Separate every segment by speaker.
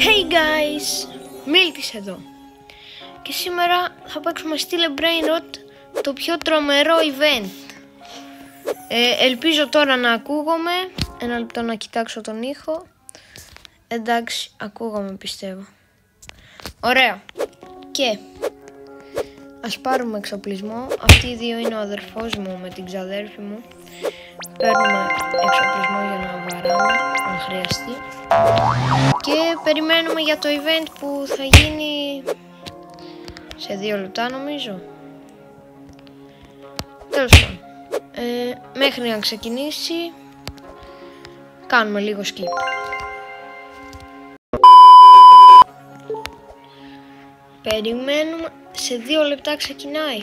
Speaker 1: Hey guys, Μίλτης εδώ και σήμερα θα παίξουμε Steel Brain Rot, το πιο τρομερό event. Ελπίζω τώρα να ακούγομαι. Ένα λεπτό να κοιτάξω τον ήχο. Εντάξει, ακούγομαι πιστεύω. Ωραία. Και ας πάρουμε εξοπλισμό. Αυτοί οι δύο είναι ο αδερφός μου με την ξαδέρφη μου. Παίρνουμε εξοπλισμό για να βαράμε αν χρειαστεί. Και περιμένουμε για το event που θα γίνει σε 2 λεπτά νομίζω. Τέλος πάντων, μέχρι να ξεκινήσει κάνουμε λίγο skip. Περιμένουμε, σε 2 λεπτά ξεκινάει.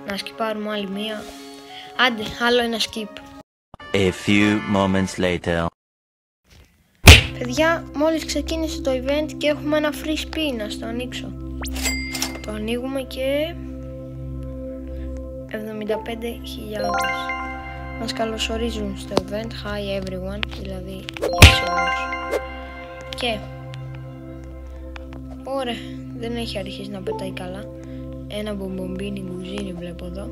Speaker 1: Να σκυπάρουμε άλλη μία. Άντε, άλλο ένα skip.
Speaker 2: A few moments later.
Speaker 1: Παιδιά, μόλις ξεκίνησε το event και έχουμε ένα free spin, να το ανοίξω. Το ανοίγουμε και 75.000. Μας καλωσορίζουν στο event. Hi everyone, δηλαδή γεια σε όλους. Και ωραία, δεν έχει αρχίσει να πετάει καλά. Ένα μπομπομπίνι μπουζίνι βλέπω εδώ.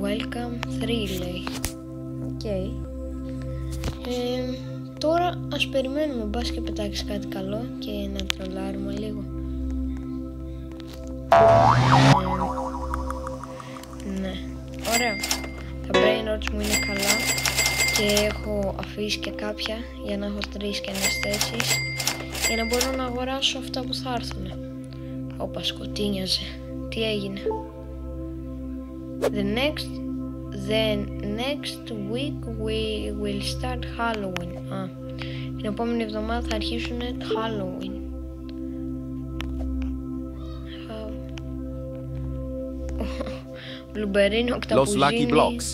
Speaker 1: Welcome 3 λέει. Okay. Τώρα ας περιμένουμε, μπας και πετάξει κάτι καλό και να τρολάρουμε λίγο. Ναι, ωραία. Τα brain rots μου είναι καλά και έχω αφήσει και κάποια για να έχω 3 καινές θέσεις για να μπορώ να αγοράσω αυτά που θα έρθουν. Όπα, σκοτίνιαζε. Τι έγινε? The next week we will start Halloween. Την επόμενη εβδομάδα θα αρχίσουν Halloween. Λουμπερίνο οκταπουζίνι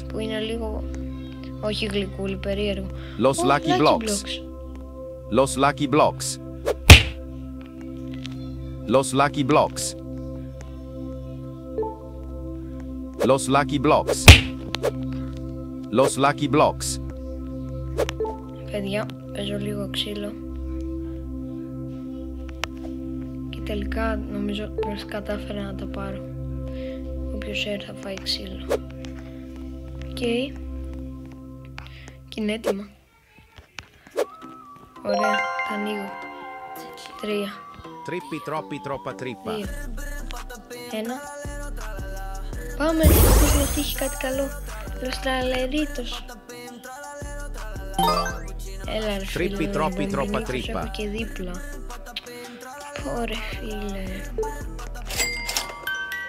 Speaker 1: που είναι λίγο, όχι γλυκούλι, περίεργο.
Speaker 3: Los Lucky Blocks. Los Lucky Blocks. Los Lucky Blocks. Los Lucky Blocks. Los Lucky Blocks.
Speaker 1: Παιδιά, παίζω λίγο ξύλο. Και τελικά νομίζω πως κατάφερα να τα πάρω. Όποιος έρθει θα φάει ξύλο. Και είναι έτοιμα. Ωραία, τα ανοίγω. 3.
Speaker 3: Trippi troppi troppa trippa.
Speaker 1: 2. 1. Πάμε, πες να τύχει κάτι καλό. Los τραλερίτος. Έλα ρε φίλε,
Speaker 3: Trippi troppi troppa trippa.
Speaker 1: Και δίπλα. Πόρε φίλε.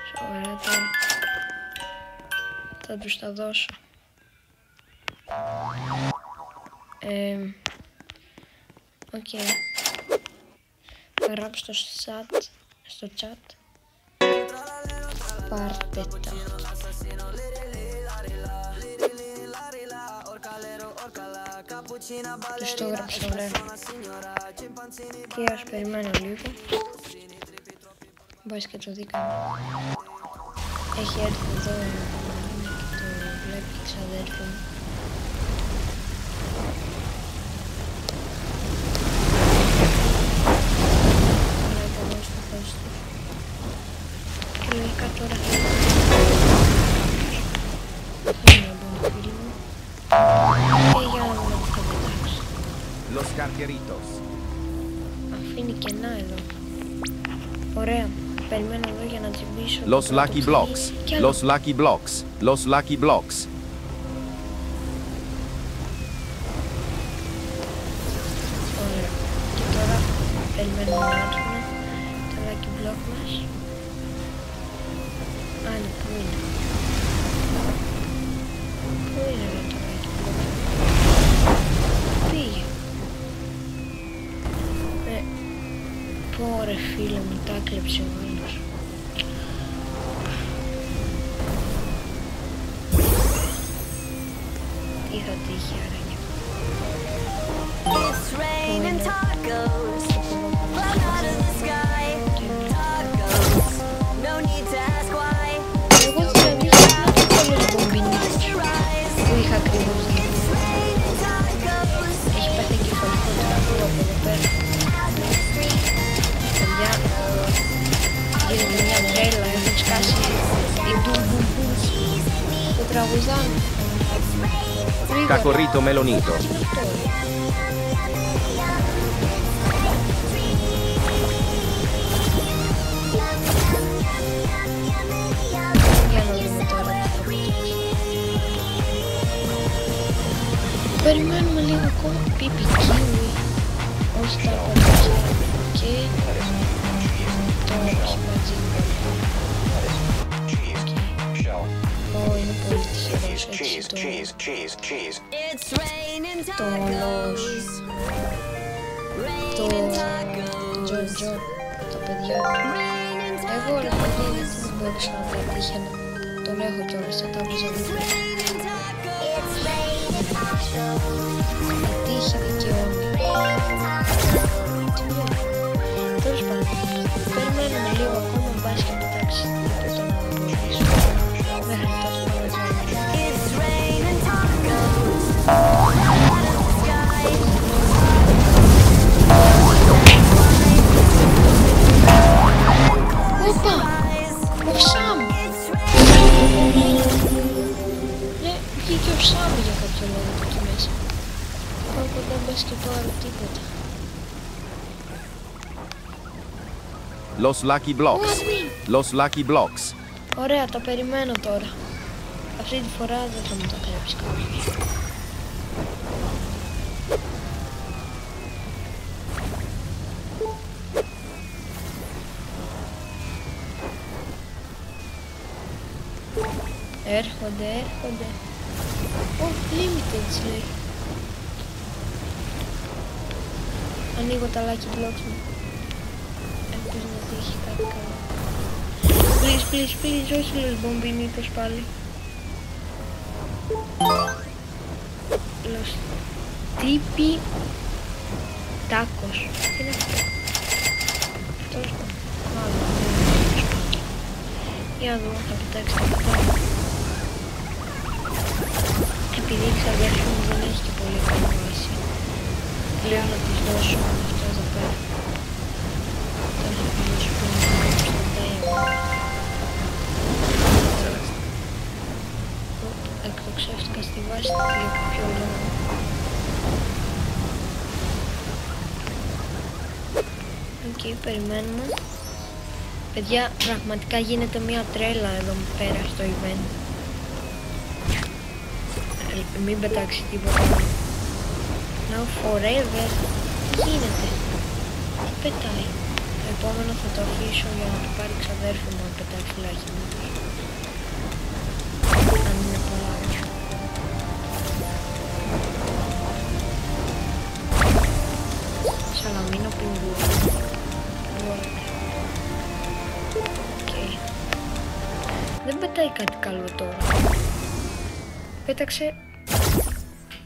Speaker 1: Σοβαρά τώρα. Θα τους τα δώσω. Οκ. Θα γράψω στο chat. Πάρτε τα. Τους το έγραψα, ωραία. Και ας περιμένω λίγο. Μπας και το δίκαμε. Έχει έρθει εδώ και το βλέπει η ξαδέρφη μου. Ωραία, τα δω στο θέση τους. Και λογικά τώρα θα είναι να μπουν φίλοι μου. Και για να δούμε τι θα πετάξει.
Speaker 3: Los Carqueritos.
Speaker 1: Αφήνει κενά εδώ. Ωραία. Περιμένω εδώ για να τσιμπήσω.
Speaker 3: Los Lucky Blocks. Los Lucky Blocks. Los Lucky Blocks.
Speaker 1: Ωραία. Και τώρα περιμένουμε να έρθουν τα Lucky Block μας. Άλλη, πού είναι? Πού είναι ρε το Lucky Block? Πήγε. Πόρε φίλε μου, τα κλέψε ο άλλος. Τι θα τύχει άραγε?
Speaker 4: It's raining tacos, flying out of the sky. Tacos, no need to ask why.
Speaker 1: Εγώ δηλαδή να το θέλω να μπομπινίσεις που είχα ακριβώς δει. Έχει πάθει εγκεφαλικό τραγούδι από εδώ. τραγουδάνε. Γρήγορα.
Speaker 3: Cacorrito melonito.
Speaker 1: Για να δούμε τώρα τι θα πει. Περιμένουμε λίγο ακόμα. Πιπι κίουι. Όχι τα κομμάτια. Και τώρα σπατζίνι. Είναι πολύ τυχερός έτσι το όλος το Τζον, το παιδιά του. Εγώ ρε παιδιά γιατί δεν μπορούσα να πετύχει ένα. Τον έχω κιόλας, θα τα βάζω δίπλα. Η τύχη δικαιώνει. Τέλος πάντων, περιμένουμε λίγο ακόμα μπας και πετάξει τίποτα να μπορείς. Μέχρι τόσο Όπα! Ο Σάμ! Ναι, βγήκε ο Σάμ για κάποιο λόγο εκεί μέσα. Οπότε δεν μπες και πάρω τίποτα.
Speaker 3: Los Lucky Blocks. Los Lucky Blocks.
Speaker 1: Ωραία, τα περιμένω τώρα. Αυτή τη φορά δεν θα μου τα κλέψει κάποιος. Έρχονται. Limited λέει. Ανοίγω τα lucky blocks μου. Ελπίζω να τύχει κάτι καλό. Please, όχι λες μπομπινίτος πάλι. Los Tipi Tacos. Τι είναι αυτό? Αυτός μάλλον είναι σπάκι. Για να δούμε, θα πετάξει τα αυτά. Επειδή η ξαδέρφη μου δεν έχει και πολύ καλή βάση, λέω να της δώσω αυτό εδώ πέρα. Τώρα θα πηγαίνω που είναι στο τέλος. Εκτοξεύτηκα στη βάση για κάποιο λόγο. Οκ, περιμένουμε. Παιδιά, πραγματικά γίνεται μια τρέλα εδώ πέρα στο event. Μην πετάξει τίποτα. Now forever. Τι γίνεται? Τι πετάει? Το επόμενο θα το αφήσω για να το πάρει ξαδέρφη μου να πετάξει τουλάχιστον. Αν είναι πολλά όχι. Σαλαμίνο πιγκούρι. Okay. Δεν πετάει κάτι καλό τώρα. Πέταξε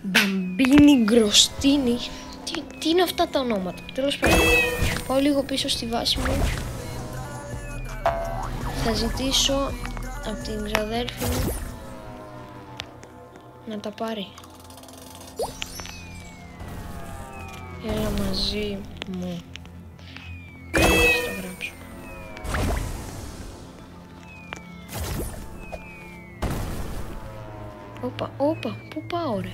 Speaker 1: Μπαμπίνι Γκροστίνι. Τι είναι αυτά τα ονόματα? Τέλος πάντων, πάω λίγο πίσω στη βάση μου. Θα ζητήσω από την ξαδέρφη μου να τα πάρει. Έλα μαζί μου. Θα το γράψω. Όπα, πού πάω ρε?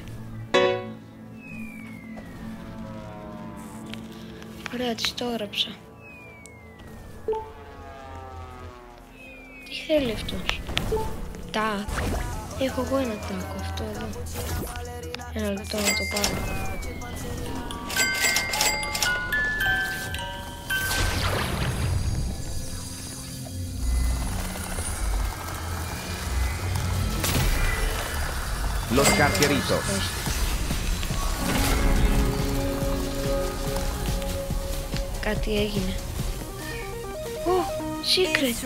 Speaker 1: Ωραία, της το έγραψα. Τι θέλει αυτός? Τάκ. Έχω εγώ ένα τάκο, αυτό εδώ. Ένα λεπτό να το πάρω.
Speaker 3: Los Carqueritos.
Speaker 1: Κάτι έγινε. Secret.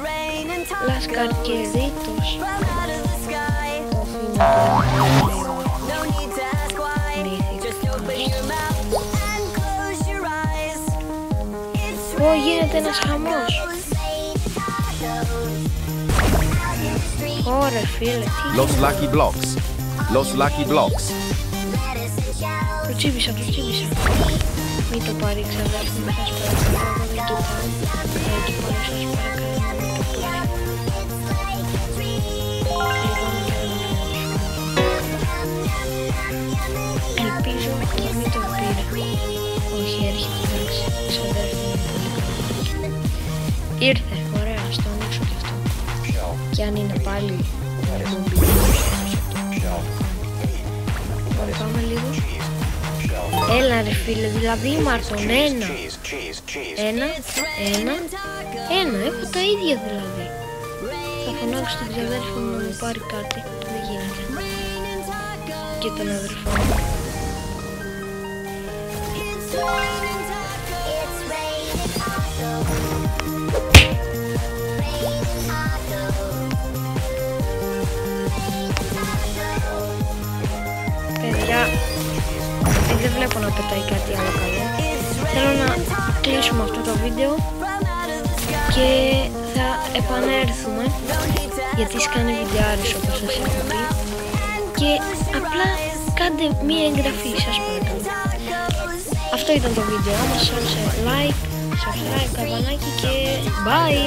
Speaker 1: Las Carqueritos. Γίνεται ένας χαμός. Ωραία φίλε, τι
Speaker 3: Los Lucky Blocks. Los Lucky Blocks.
Speaker 1: Το τσίμπησα. Μην το πάρει ξαδέρφη μου, σας παρακαλώ, εγώ δεν το πάω. Θα το πάρω, σας παρακαλώ, μην το πάρει. Λοιπόν, και δεν το πάρω. και αν είναι πάλι πάμε λίγο. Έλα ρε φίλε, δηλαδή Μάρτον, ένα, έχω τα ίδια δηλαδή. Θα φωνάξω τον ξαδέρφο μου να μου πάρει κάτι, δεν γίνεται. Και τον αδερφό μου. Παιδιά, δεν βλέπω να πετάει κάτι άλλο καλό. Θέλω να κλείσουμε αυτό το βίντεο και θα επανέλθουμε, γιατί σκάνε βιντεάρες όπως σας έχω πει, και απλά κάντε μία εγγραφή σας παρακαλώ. Αυτό ήταν το βίντεο, άμα σας άρεσε like, subscribe, καμπανάκι και bye!